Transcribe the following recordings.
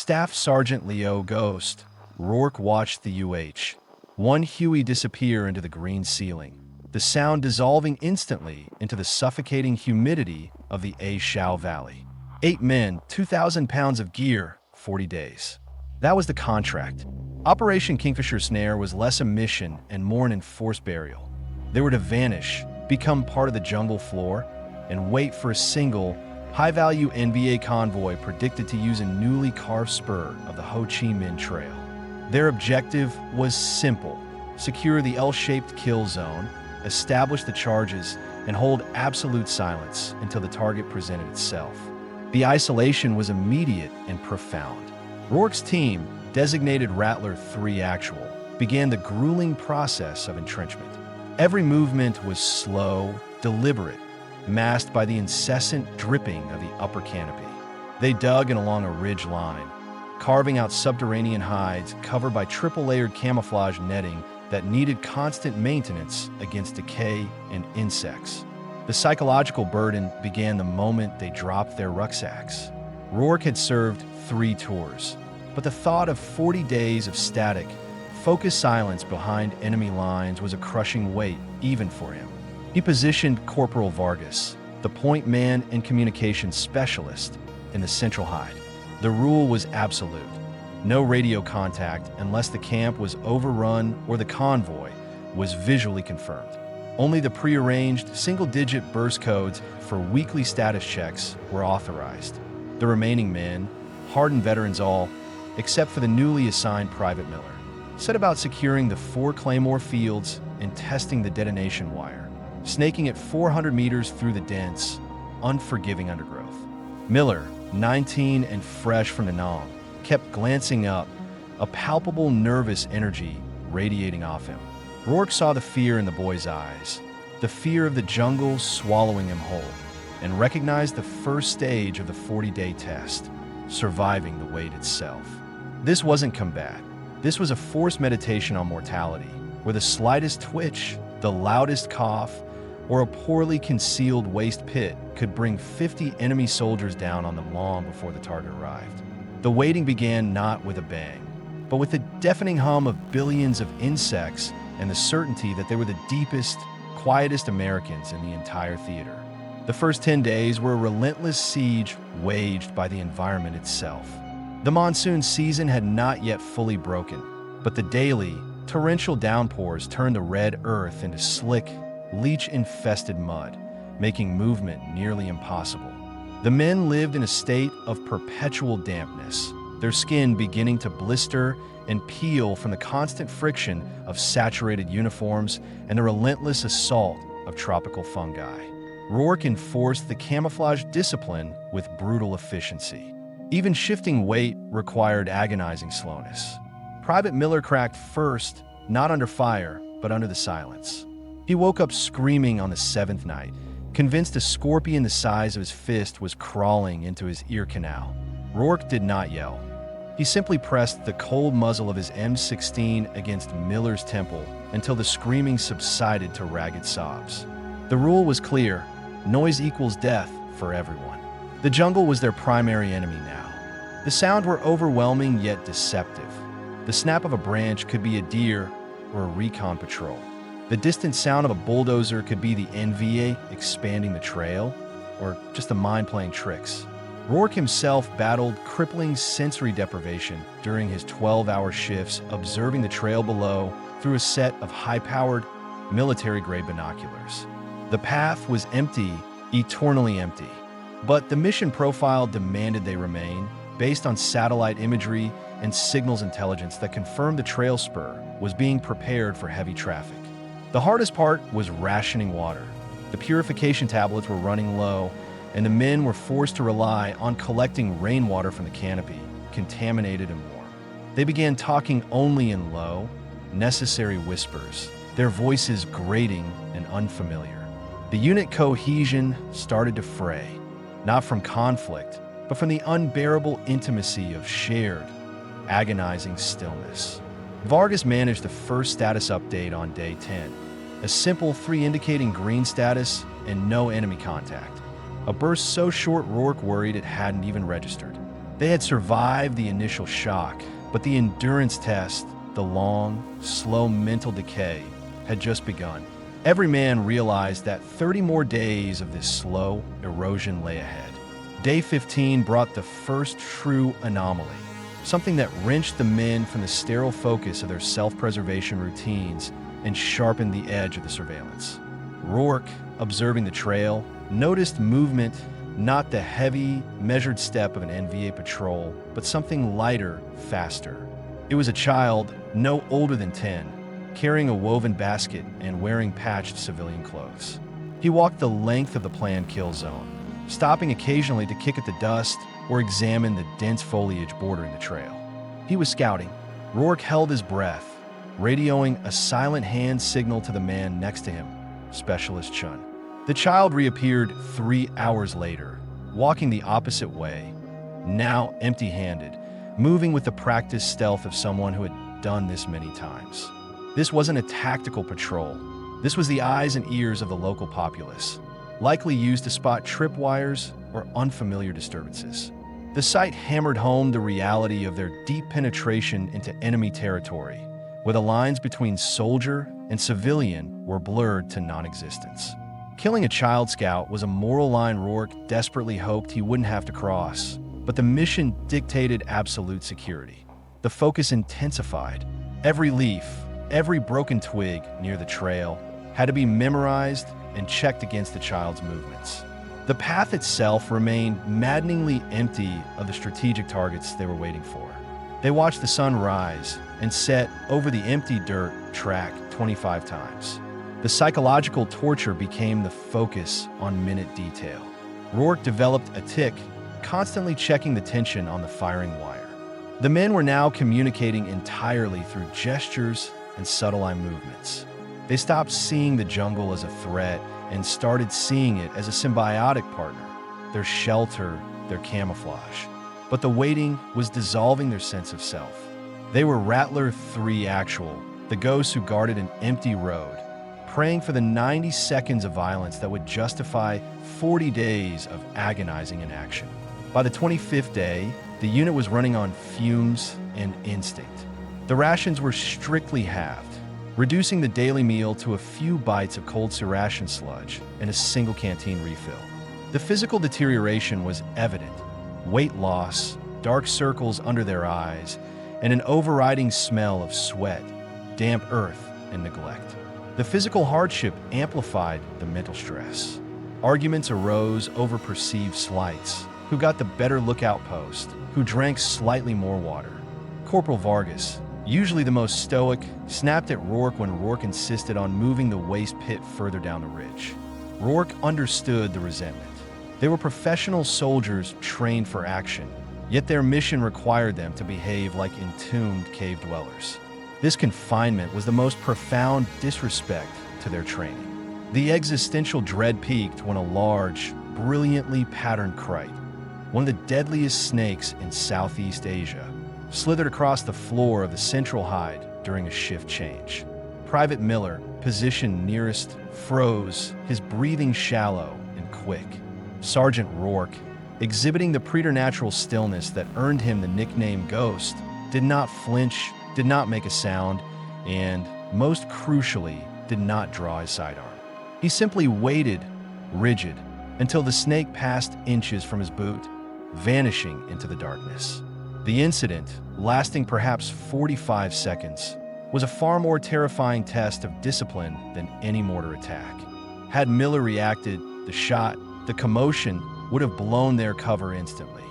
Staff Sergeant Leo Ghost. Rourke watched the one Huey disappear into the green ceiling, the sound dissolving instantly into the suffocating humidity of the A Shau Valley. 8 men, 2,000 pounds of gear, 40 days. That was the contract. Operation Kingfisher Snare was less a mission and more an enforced burial. They were to vanish, become part of the jungle floor, and wait for a single, high-value NVA convoy predicted to use a newly carved spur of the Ho Chi Minh Trail. Their objective was simple: secure the L-shaped kill zone, establish the charges, and hold absolute silence until the target presented itself. The isolation was immediate and profound. Rourke's team, designated Rattler 3 Actual, began the grueling process of entrenchment. Every movement was slow, deliberate, masked by the incessant dripping of the upper canopy. They dug in along a ridge line, carving out subterranean hides covered by triple-layered camouflage netting that needed constant maintenance against decay and insects. The psychological burden began the moment they dropped their rucksacks. Rourke had served 3 tours, but the thought of 40 days of static, focused silence behind enemy lines was a crushing weight even for him. He positioned Corporal Vargas, the point man and communications specialist, in the central hide. The rule was absolute: no radio contact unless the camp was overrun or the convoy was visually confirmed. Only the prearranged single-digit burst codes for weekly status checks were authorized. The remaining men, hardened veterans all, except for the newly assigned Private Miller, set about securing the 4 Claymore fields and testing the detonation wire, snaking it 400 meters through the dense, unforgiving undergrowth. Miller, 19 and fresh from the Nam, kept glancing up, a palpable nervous energy radiating off him. Rourke saw the fear in the boy's eyes, the fear of the jungle swallowing him whole, and recognized the first stage of the 40-day test: surviving the wait itself. This wasn't combat. This was a forced meditation on mortality, where the slightest twitch, the loudest cough, or a poorly concealed waste pit could bring 50 enemy soldiers down on them long before the target arrived. The waiting began not with a bang, but with the deafening hum of billions of insects and the certainty that they were the deepest, quietest Americans in the entire theater. The first 10 days were a relentless siege waged by the environment itself. The monsoon season had not yet fully broken, but the daily, torrential downpours turned the red earth into slick, leech-infested mud, making movement nearly impossible. The men lived in a state of perpetual dampness, their skin beginning to blister and peel from the constant friction of saturated uniforms and the relentless assault of tropical fungi. Rourke enforced the camouflage discipline with brutal efficiency. Even shifting weight required agonizing slowness. Private Miller cracked first, not under fire, but under the silence. He woke up screaming on the 7th night, convinced a scorpion the size of his fist was crawling into his ear canal. Rourke did not yell. He simply pressed the cold muzzle of his M16 against Miller's temple until the screaming subsided to ragged sobs. The rule was clear: noise equals death for everyone. The jungle was their primary enemy now. The sounds were overwhelming yet deceptive. The snap of a branch could be a deer or a recon patrol. The distant sound of a bulldozer could be the NVA expanding the trail, or just the mind playing tricks. Rourke himself battled crippling sensory deprivation during his 12-hour shifts observing the trail below through a set of high-powered, military-grade binoculars. The path was empty, eternally empty, but the mission profile demanded they remain, based on satellite imagery and signals intelligence that confirmed the trail spur was being prepared for heavy traffic. The hardest part was rationing water. The purification tablets were running low, and the men were forced to rely on collecting rainwater from the canopy, contaminated and warm. They began talking only in low, necessary whispers, their voices grating and unfamiliar. The unit cohesion started to fray, not from conflict, but from the unbearable intimacy of shared, agonizing stillness. Vargas managed the first status update on day 10, a simple 3 indicating green status and no enemy contact. A burst so short Rourke worried it hadn't even registered. They had survived the initial shock, but the endurance test, the long, slow mental decay, had just begun. Every man realized that 30 more days of this slow erosion lay ahead. Day 15 brought the first true anomaly, something that wrenched the men from the sterile focus of their self-preservation routines and sharpened the edge of the surveillance. Rourke, observing the trail, noticed movement, not the heavy, measured step of an NVA patrol, but something lighter, faster. It was a child, no older than 10, carrying a woven basket and wearing patched civilian clothes. He walked the length of the planned kill zone, stopping occasionally to kick at the dust or examine the dense foliage bordering the trail. He was scouting. Rourke held his breath, radioing a silent hand signal to the man next to him, Specialist Chun. The child reappeared 3 hours later, walking the opposite way, now empty-handed, moving with the practiced stealth of someone who had done this many times. This wasn't a tactical patrol. This was the eyes and ears of the local populace, likely used to spot tripwires or unfamiliar disturbances. The sight hammered home the reality of their deep penetration into enemy territory, where the lines between soldier and civilian were blurred to non-existence. Killing a child scout was a moral line Rourke desperately hoped he wouldn't have to cross, but the mission dictated absolute security. The focus intensified. Every leaf, every broken twig near the trail had to be memorized and checked against the child's movements. The path itself remained maddeningly empty of the strategic targets they were waiting for. They watched the sun rise and set over the empty dirt track 25 times. The psychological torture became the focus on minute detail. Rourke developed a tic, constantly checking the tension on the firing wire. The men were now communicating entirely through gestures and subtle eye movements. They stopped seeing the jungle as a threat and started seeing it as a symbiotic partner, their shelter, their camouflage. But the waiting was dissolving their sense of self. They were Rattler 3 Actual, the ghosts who guarded an empty road, praying for the 90 seconds of violence that would justify 40 days of agonizing inaction. By the 25th day, the unit was running on fumes and instinct. The rations were strictly halved, reducing the daily meal to a few bites of cold ration sludge and a single canteen refill. The physical deterioration was evident: weight loss, dark circles under their eyes, and an overriding smell of sweat, damp earth, and neglect. The physical hardship amplified the mental stress. Arguments arose over perceived slights: who got the better lookout post, who drank slightly more water. Corporal Vargas, usually the most stoic, snapped at Rourke when Rourke insisted on moving the waste pit further down the ridge. Rourke understood the resentment. They were professional soldiers trained for action, yet their mission required them to behave like entombed cave dwellers. This confinement was the most profound disrespect to their training. The existential dread peaked when a large, brilliantly patterned krait, one of the deadliest snakes in Southeast Asia, slithered across the floor of the central hide during a shift change. Private Miller, positioned nearest, froze, his breathing shallow and quick. Sergeant Rourke, exhibiting the preternatural stillness that earned him the nickname Ghost, did not flinch, did not make a sound, and, most crucially, did not draw his sidearm. He simply waited, rigid, until the snake passed inches from his boot, vanishing into the darkness. The incident, lasting perhaps 45 seconds, was a far more terrifying test of discipline than any mortar attack. Had Miller reacted, the shot, the commotion would have blown their cover instantly.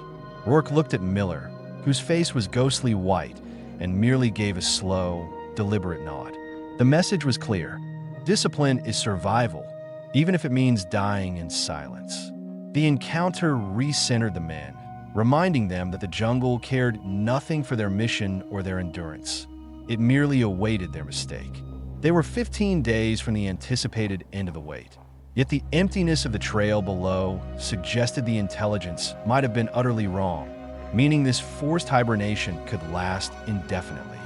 Rourke looked at Miller, whose face was ghostly white, and merely gave a slow, deliberate nod. The message was clear: discipline is survival, even if it means dying in silence. The encounter re-centered the men, reminding them that the jungle cared nothing for their mission or their endurance. It merely awaited their mistake. They were 15 days from the anticipated end of the wait. Yet the emptiness of the trail below suggested the intelligence might have been utterly wrong, meaning this forced hibernation could last indefinitely.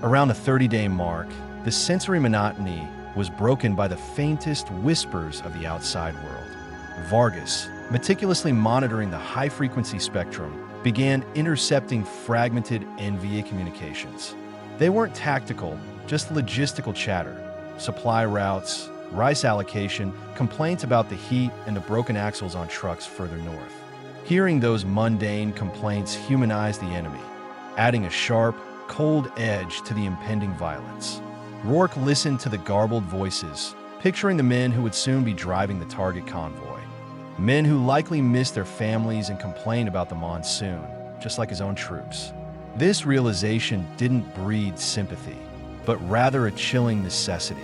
Around the 30-day mark, the sensory monotony was broken by the faintest whispers of the outside world. Vargas, meticulously monitoring the high-frequency spectrum, began intercepting fragmented NVA communications. They weren't tactical, just logistical chatter. Supply routes, rice allocation, complaints about the heat and the broken axles on trucks further north. Hearing those mundane complaints humanized the enemy, adding a sharp, cold edge to the impending violence. Rourke listened to the garbled voices, picturing the men who would soon be driving the target convoy. Men who likely missed their families and complained about the monsoon, just like his own troops. This realization didn't breed sympathy, but rather a chilling necessity.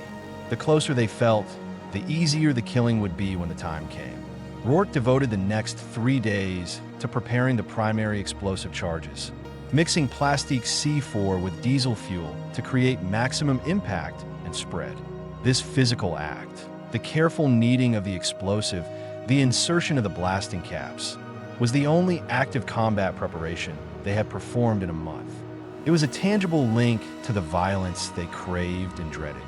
The closer they felt, the easier the killing would be when the time came. Rourke devoted the next 3 days to preparing the primary explosive charges, mixing plastic C4 with diesel fuel to create maximum impact and spread. This physical act, the careful kneading of the explosive, the insertion of the blasting caps, was the only active combat preparation they had performed in a month. It was a tangible link to the violence they craved and dreaded.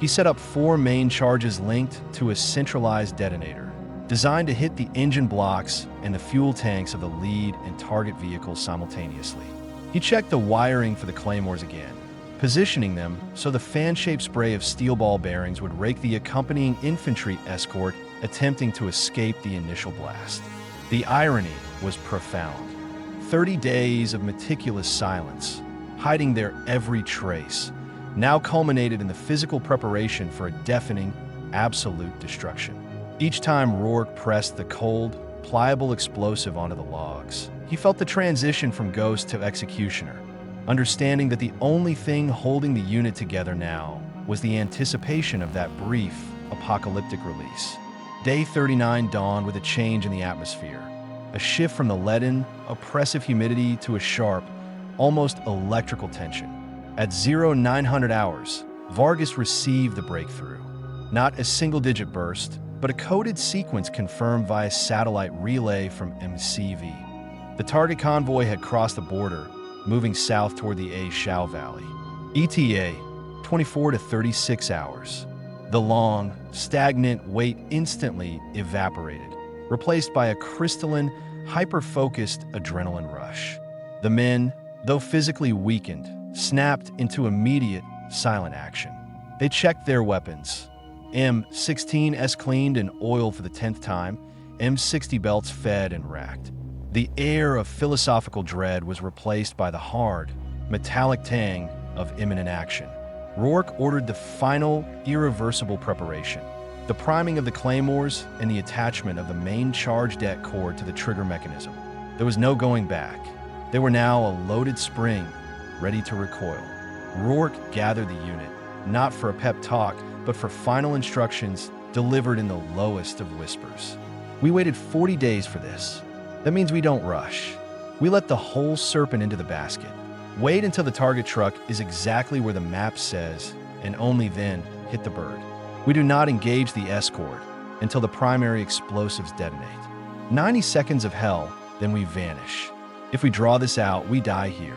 He set up 4 main charges linked to a centralized detonator, designed to hit the engine blocks and the fuel tanks of the lead and target vehicles simultaneously. He checked the wiring for the Claymores again, positioning them so the fan-shaped spray of steel ball bearings would rake the accompanying infantry escort attempting to escape the initial blast. The irony was profound. 30 days of meticulous silence, hiding their every trace, now culminated in the physical preparation for a deafening, absolute destruction. Each time Rourke pressed the cold, pliable explosive onto the logs, he felt the transition from ghost to executioner, understanding that the only thing holding the unit together now was the anticipation of that brief, apocalyptic release. Day 39 dawned with a change in the atmosphere, a shift from the leaden, oppressive humidity to a sharp, almost electrical tension. At 0900 hours, Vargas received the breakthrough. Not a single-digit burst, but a coded sequence confirmed via satellite relay from MCV. The target convoy had crossed the border, moving south toward the A Shau Valley. ETA, 24 to 36 hours. The long, stagnant wait instantly evaporated, replaced by a crystalline, hyper-focused adrenaline rush. The men, though physically weakened, snapped into immediate, silent action. They checked their weapons. M16s cleaned and oiled for the 10th time, M60 belts fed and racked. The air of philosophical dread was replaced by the hard, metallic tang of imminent action. Rourke ordered the final, irreversible preparation, the priming of the Claymores and the attachment of the main charge deck cord to the trigger mechanism. There was no going back. They were now a loaded spring, ready to recoil. Rourke gathered the unit, not for a pep talk, but for final instructions delivered in the lowest of whispers. We waited 40 days for this. That means we don't rush. We let the whole serpent into the basket. Wait until the target truck is exactly where the map says, and only then hit the bird. We do not engage the escort until the primary explosives detonate. 90 seconds of hell, then we vanish. If we draw this out, we die here.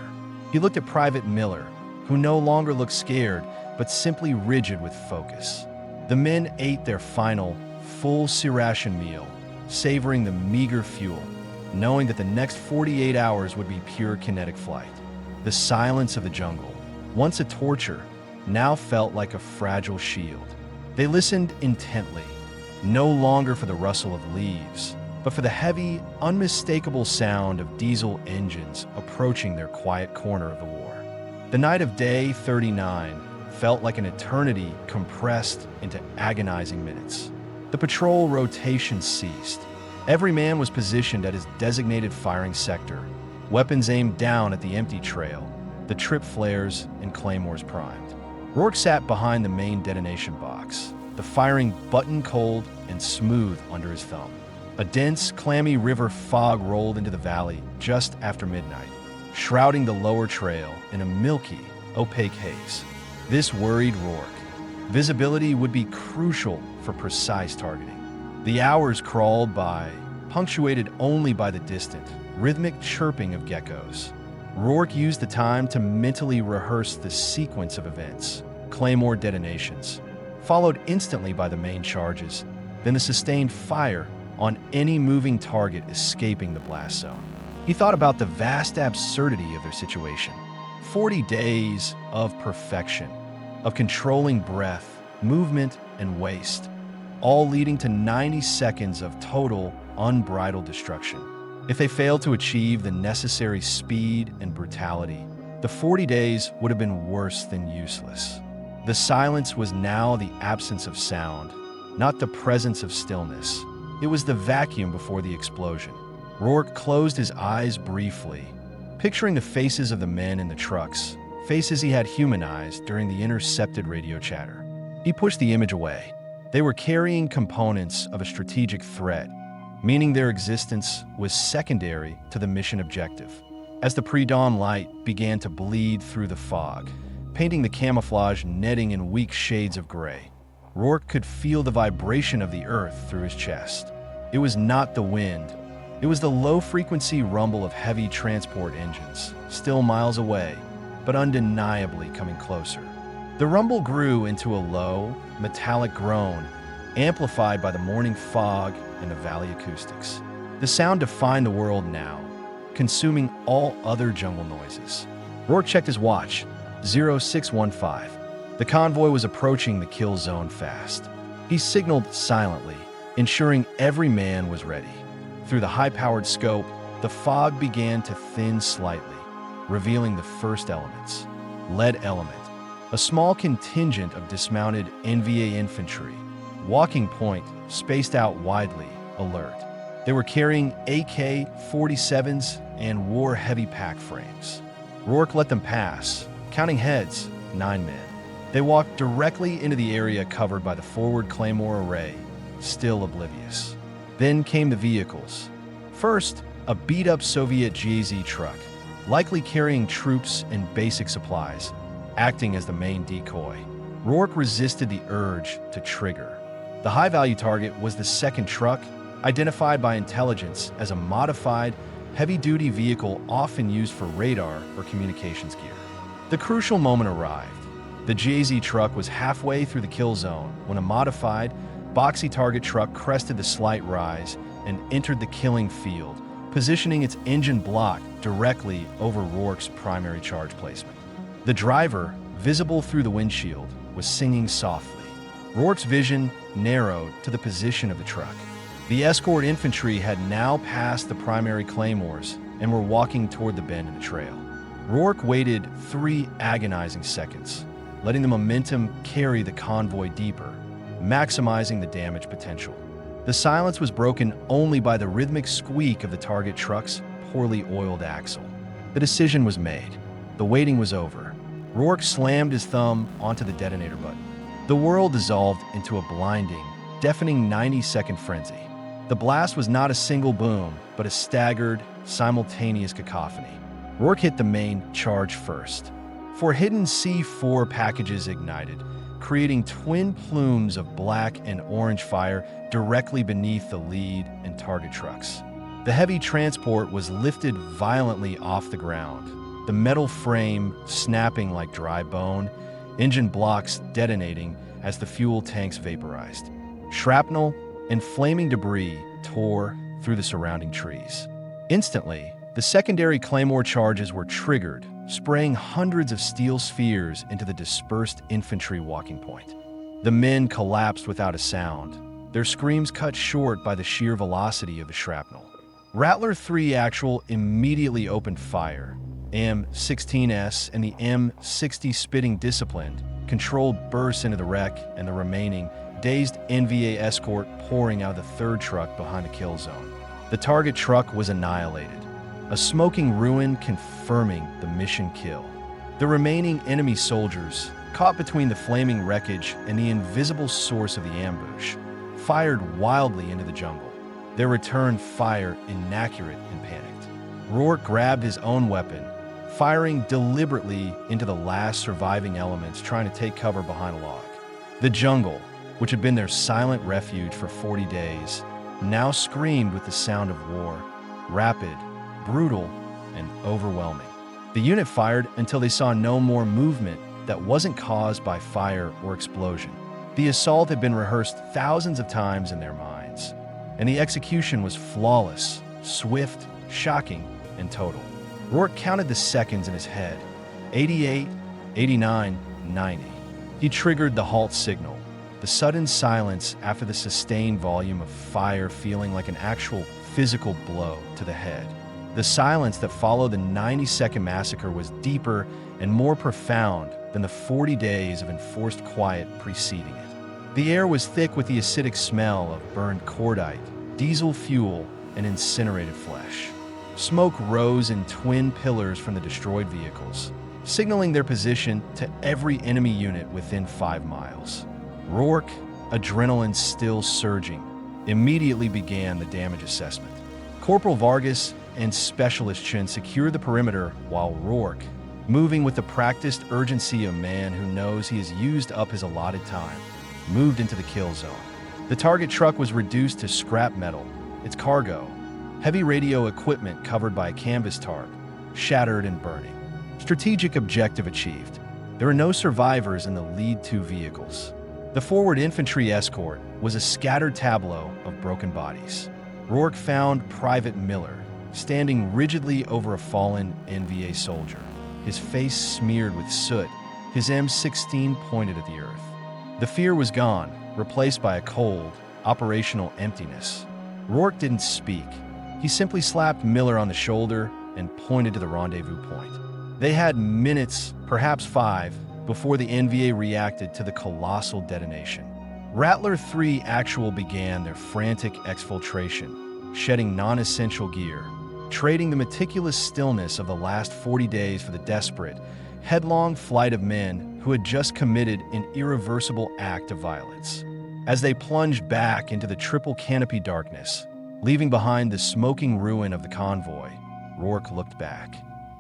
He looked at Private Miller, who no longer looked scared, but simply rigid with focus. The men ate their final, full C-ration meal, savoring the meager fuel, knowing that the next 48 hours would be pure kinetic flight. The silence of the jungle, once a torture, now felt like a fragile shield. They listened intently, no longer for the rustle of leaves, but for the heavy, unmistakable sound of diesel engines approaching their quiet corner of the war. The night of day 39 felt like an eternity compressed into agonizing minutes. The patrol rotation ceased. Every man was positioned at his designated firing sector, weapons aimed down at the empty trail, the trip flares and Claymores primed. Rourke sat behind the main detonation box, the firing button-cold and smooth under his thumb. A dense, clammy river fog rolled into the valley just after midnight, shrouding the lower trail in a milky, opaque haze. This worried Rourke. Visibility would be crucial for precise targeting. The hours crawled by, punctuated only by the distant, rhythmic chirping of geckos. Rourke used the time to mentally rehearse the sequence of events. Claymore detonations, followed instantly by the main charges, then the sustained fire on any moving target escaping the blast zone. He thought about the vast absurdity of their situation. 40 days of perfection, of controlling breath, movement, and waste, all leading to 90 seconds of total, unbridled destruction. If they failed to achieve the necessary speed and brutality, the 40 days would have been worse than useless. The silence was now the absence of sound, not the presence of stillness. It was the vacuum before the explosion. Rourke closed his eyes briefly, picturing the faces of the men in the trucks, faces he had humanized during the intercepted radio chatter. He pushed the image away. They were carrying components of a strategic threat, meaning their existence was secondary to the mission objective. As the pre-dawn light began to bleed through the fog, painting the camouflage netting in weak shades of gray, Rourke could feel the vibration of the earth through his chest. It was not the wind. It was the low-frequency rumble of heavy transport engines, still miles away, but undeniably coming closer. The rumble grew into a low, metallic groan, amplified by the morning fog and the valley acoustics. The sound defined the world now, consuming all other jungle noises. Rourke checked his watch. 0615. The convoy was approaching the kill zone fast. He signaled silently, ensuring every man was ready. Through the high-powered scope, the fog began to thin slightly, revealing the first elements. Lead element, a small contingent of dismounted NVA infantry, walking point spaced out widely, alert. They were carrying AK-47s and war-heavy pack frames. Rourke let them pass, counting heads, 9 men. They walked directly into the area covered by the forward Claymore array, still oblivious. Then came the vehicles. First, a beat-up Soviet GAZ truck, likely carrying troops and basic supplies, acting as the main decoy. Rourke resisted the urge to trigger. The high-value target was the second truck, identified by intelligence as a modified, heavy-duty vehicle often used for radar or communications gear. The crucial moment arrived. The GAZ truck was halfway through the kill zone when a modified, boxy target truck crested the slight rise and entered the killing field, positioning its engine block directly over Rourke's primary charge placement. The driver, visible through the windshield, was singing softly. Rourke's vision narrowed to the position of the truck. The escort infantry had now passed the primary Claymores and were walking toward the bend in the trail. Rourke waited 3 agonizing seconds, letting the momentum carry the convoy deeper, maximizing the damage potential. The silence was broken only by the rhythmic squeak of the target truck's poorly oiled axle. The decision was made. The waiting was over. Rourke slammed his thumb onto the detonator button. The world dissolved into a blinding, deafening 90-second frenzy. The blast was not a single boom, but a staggered, simultaneous cacophony. Rourke hit the main charge first. 4 hidden C4 packages ignited, creating twin plumes of black and orange fire directly beneath the lead and target trucks. The heavy transport was lifted violently off the ground, the metal frame snapping like dry bone, engine blocks detonating as the fuel tanks vaporized. Shrapnel and flaming debris tore through the surrounding trees. Instantly, the secondary Claymore charges were triggered, spraying hundreds of steel spheres into the dispersed infantry walking point. The men collapsed without a sound, their screams cut short by the sheer velocity of the shrapnel. Rattler 3 Actual immediately opened fire. M16S and the M60 Spitting disciplined, controlled bursts into the wreck and the remaining dazed NVA escort pouring out of the 3rd truck behind the kill zone. The target truck was annihilated, a smoking ruin confirming the mission kill. The remaining enemy soldiers, caught between the flaming wreckage and the invisible source of the ambush, fired wildly into the jungle, their return fire inaccurate and panicked. Rourke grabbed his own weapon, firing deliberately into the last surviving elements trying to take cover behind a log. The jungle, which had been their silent refuge for 40 days, now screamed with the sound of war, rapid, brutal, and overwhelming. The unit fired until they saw no more movement that wasn't caused by fire or explosion. The assault had been rehearsed thousands of times in their minds, and the execution was flawless, swift, shocking, and total. Rourke counted the seconds in his head. 88, 89, 90. He triggered the halt signal, the sudden silence after the sustained volume of fire feeling like an actual physical blow to the head. The silence that followed the 90-second massacre was deeper and more profound than the 40 days of enforced quiet preceding it. The air was thick with the acidic smell of burned cordite, diesel fuel, and incinerated flesh. Smoke rose in twin pillars from the destroyed vehicles, signaling their position to every enemy unit within 5 miles. Rourke, adrenaline still surging, immediately began the damage assessment. Corporal Vargas and Specialist Chen secured the perimeter while Rourke, moving with the practiced urgency of a man who knows he has used up his allotted time, moved into the kill zone. The target truck was reduced to scrap metal, its cargo, heavy radio equipment covered by a canvas tarp, shattered and burning. Strategic objective achieved. There were no survivors in the lead 2 vehicles. The forward infantry escort was a scattered tableau of broken bodies. Rourke found Private Miller, standing rigidly over a fallen NVA soldier, his face smeared with soot, his M16 pointed at the earth. The fear was gone, replaced by a cold, operational emptiness. Rourke didn't speak. He simply slapped Miller on the shoulder and pointed to the rendezvous point. They had minutes, perhaps 5, before the NVA reacted to the colossal detonation. Rattler 3 Actual began their frantic exfiltration, shedding non-essential gear, trading the meticulous stillness of the last 40 days for the desperate, headlong flight of men who had just committed an irreversible act of violence. As they plunged back into the triple canopy darkness, leaving behind the smoking ruin of the convoy, Rourke looked back.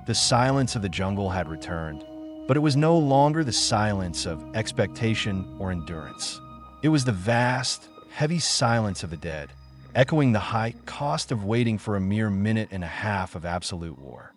The silence of the jungle had returned, but it was no longer the silence of expectation or endurance. It was the vast, heavy silence of the dead, echoing the high cost of waiting for a mere minute and a half of absolute war.